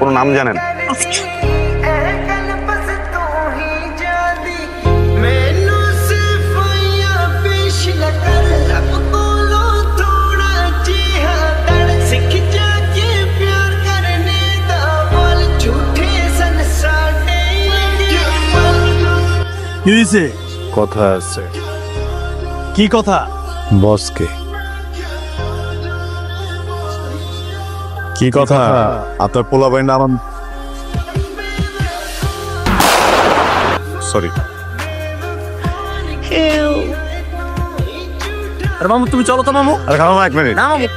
কোনো নাম জানেন? কি হয়েছে? কথা আছে। কি কথা? বসকে। কি কথা? আপনার পোলাপাইন নাম সরি। আরে মামু তুমি চলো তো মামু। আরে খাও এক মিনিট। না মামু।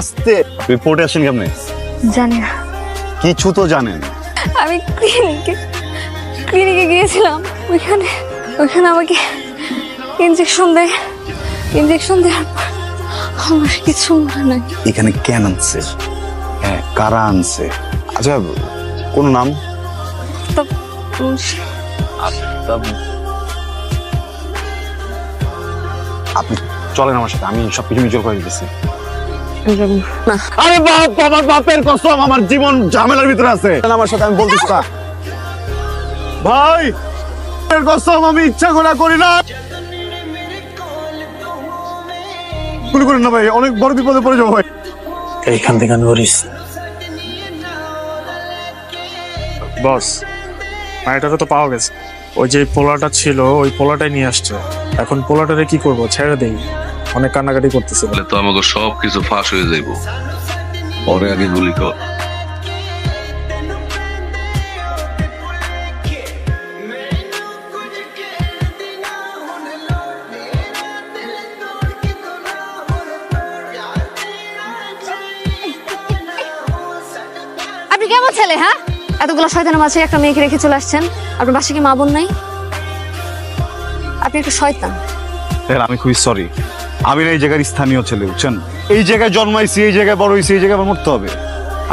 আস্তে রিপোর্টে আসেন কেমনে? জানি না। কিছু তো জানেন। আমি ক্লিনিকে গিয়েছিলাম, ওইখানে আমাকে ইনজেকশন দেওয়ার পর আমার কিছু মনে নাই। এখানে কেন আনছে? হ্যাঁ, কারা আনছে? আচ্ছা, কোন নাম? আপনি চলেন আমার সাথে, আমি সবকিছু মিউচুয়াল করে দিতেছি। আরে বাপ, আমার বাপের কসম, আমার জীবন ঝামেলার ভিতরে আছে। আমার সাথে আমি বলতেছি না ভাই, কসম আমি ইচ্ছা করি না। গুলি করেন না ভাই, অনেক বড় বিপদে পড়ে যাবো ভাই। এইখান থেকে নড়িস বস। মাইটাকে তো পাওয়া গেছে। ওই যে পোলাটা ছিল, ওই পোলাটাই নিয়ে আসছে। এখন পোলাটারে কি করবো? ছেড়ে দেই। অনেক কান্নাকাটি করতেছে। তো আমাকে সবকিছু ফাঁস হয়ে যাইব। পরে আগে গুলি কর। আপনি কেমন ছেলে? হ্যাঁ, এতগুলো শয়তানের মাঝে একটা মেয়েকে রেখে চলে আসছেন। আপনার বাসায় কি মা বোন নাই? আপনি একটা শয়তান। আমি খুবই সরি। আমি না এই জায়গার স্থানীয় ছেলে, বুঝছেন? এই জায়গায় জন্মাইছি, এই জায়গায় বড় হয়েছি, এই জায়গায় আমার মরতে হবে।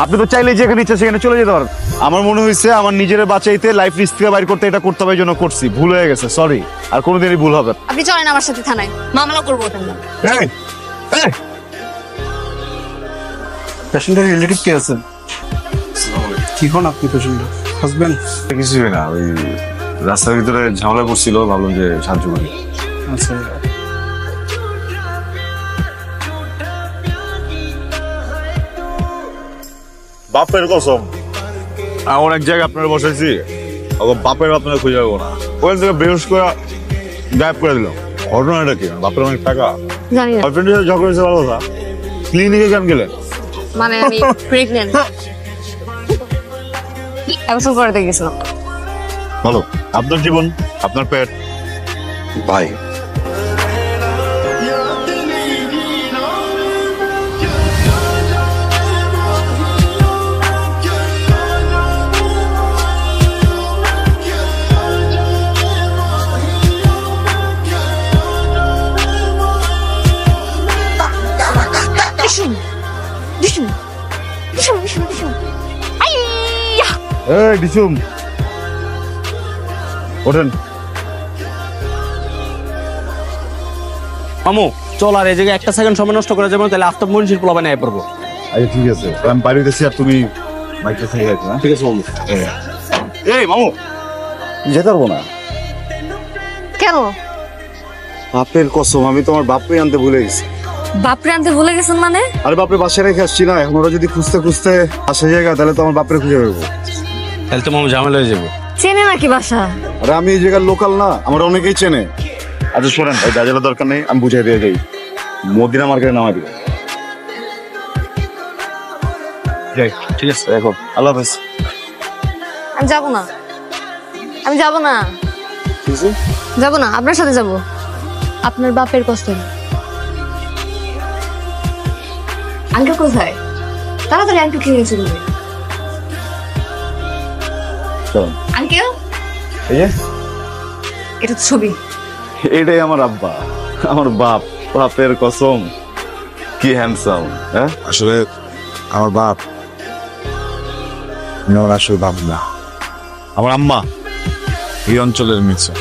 আপনি তো চাইলে যেখানে ইচ্ছা সেখানে চলে যেতে পারেন। আমার মনে হয়েছে আমার নিজের বাঁচাইতে, লাইফ রিস্ক থেকে বাইর করতে, এটা করতে হবে, এই জন্য করছি। ভুল হয়ে গেছে, সরি। আর কোনোদিনই ভুল হবে। আপনি চলেন আমার সাথে থানায়, মামলা করবো ওটার নামে। পেশেন্টের রিলেটিভ কে আছেন? কি হন আপনি পেশেন্টের হাজবেন্ড? কিছুই না, ওই রাস্তার ভিতরে ঝামেলা করছিল, ভাবলাম যে সাহায্য করি। আচ্ছা, বাপের কসম, এমন এক জায়গায় আপনারা বসাইছি, বাপের আপনারা খুঁজে যাবো না। ওখান থেকে বেহুশ করে গায়েব করে দিলাম। ঘটনাটা কি? বাপের অনেক টাকা। জানি না। বয়ফ্রেন্ডের সাথে ঝগড়া হয়েছে, ভালো কথা। ক্লিনিকে কেন গেলেন? মানে আমি প্রেগন্যান্ট। অ্যাবসেন্ট করে গেছিলাম। ভালো, আপনার জীবন, আপনার পেট। ভাই ডিসুম ওঠেন। মামু চল, আর এই জায়গায় একটা সেকেন্ড সময় নষ্ট করে যাবো, তাহলে আফতাব মনীষীর পোলাপানে আয় পড়বো। আচ্ছা ঠিক আছে, আমি বাড়ি গেছি আর তুমি বাইকটা থেকে যাচ্ছ। ঠিক আছে মামু। এই মামু, যেতে পারবো না। কেন? বাপের কসম, আমি তোমার বাপরে আনতে ভুলে গেছি। বাপরে আনতে ভুলে গেছেন মানে? আরে বাপরে বাসায় রেখে আসছি না, এখন ওরা যদি খুঁজতে খুঁজতে আসে জায়গা, তাহলে তো আমার বাপরে খুঁজে পাবো। তাহলে তো মামু ঝামেলা হয়ে যাবো। চেনে নাকি বাসা? আরে আমি এই জায়গার লোকাল না, আমার অনেকেই চেনে। আচ্ছা শোনেন, ওই গাজালের দরকার নেই, আমি বুঝাই দিয়ে যাই। মদিনা মার্কেটে নামাই দিই। যাই, ঠিক আছে, এখন আল্লাহ হাফেজ। আমি যাবো না, আমি যাবো না, যাবো না, আপনার সাথে যাবো। আপনার বাপের কষ্ট। আঙ্কেল কোথায়? তাড়াতাড়ি আঙ্কেল খেয়ে চলবে। চলুন। আঙ্কেল এই যে এটা তো ছবি। এটাই আমার আব্বা, আমার বাপ, বাপের কসম কি হ্যান্ডসাম। হ্যাঁ আসলে আমার বাপ, আমার আসলে বাপ না, আমার আম্মা এই অঞ্চলের মিছে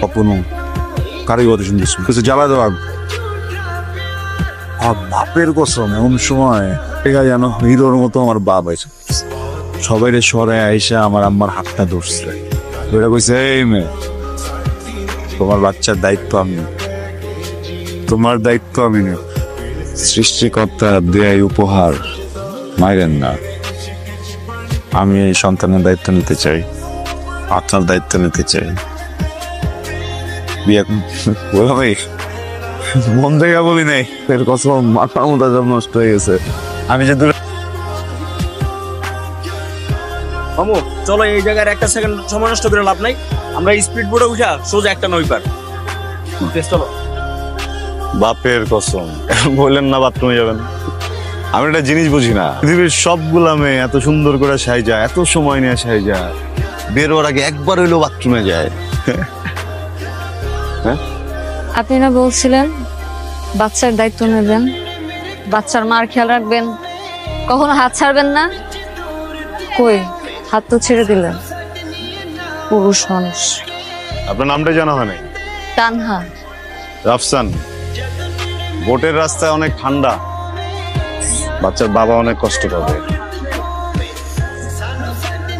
অপনু কারিগরি শুনতেছি কিছু জ্বালা দেওয়া বাপের কসম। এমন সময় টেকা যেন হিরোর মতো আমার বাপ আছে, সবাই সরে আইসা আমার আম্মার হাতটা ধরছে, ওইটা কইছে এই মেয়ে তোমার বাচ্চার দায়িত্ব আমি, তোমার দায়িত্ব আমি নেব। সৃষ্টিকর্তা দেয় উপহার মাইরেন না। আমি এই সন্তানের দায়িত্ব নিতে চাই, আপনার দায়িত্ব নিতে চাই। বিয়ে ভাই মন থেকে বলি নাই, এর কসম মাথা মোটা সব নষ্ট হয়ে গেছে। আমি যে দূরে মামু চলো, এই জায়গায় একটা সেকেন্ড সময় নষ্ট করে লাভ নাই, আমরা স্পিড বোটে উঠা সোজা একটা নই পার। চলো। বাপের কসম বললেন না বাথরুমে যাবেন। আমি একটা জিনিস বুঝি না, পৃথিবীর সবগুলা মেয়ে এত সুন্দর করে সাইজা, এত সময় নিয়ে সাইজা, বের হওয়ার আগে একবার হইলেও বাথরুমে যায়। আপনি না বলছিলেন বাচ্চার দায়িত্ব নেবেন, বাচ্চার মার খেয়াল রাখবেন, কখনো হাত ছাড়বেন না। কই হাত তো ছেড়ে দিলেন। পুরুষ মানুষ। আপনার নামটা জানা হয় নাই? তানহা। রাফসান। বোটের রাস্তায় অনেক ঠান্ডা, বাচ্চার বাবা অনেক কষ্ট পাবে।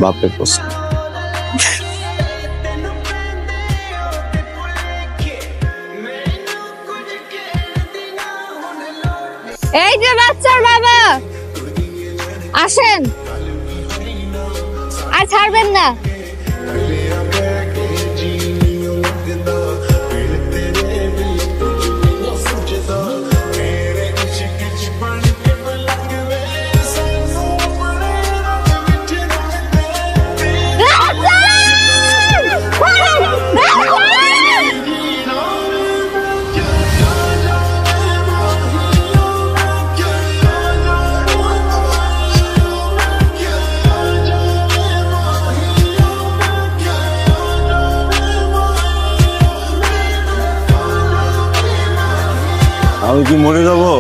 বাপের কষ্ট। এই যে বাচ্চার বাবা, আসেন, আর ছাড়বেন না। আমি কি মরে যাবো?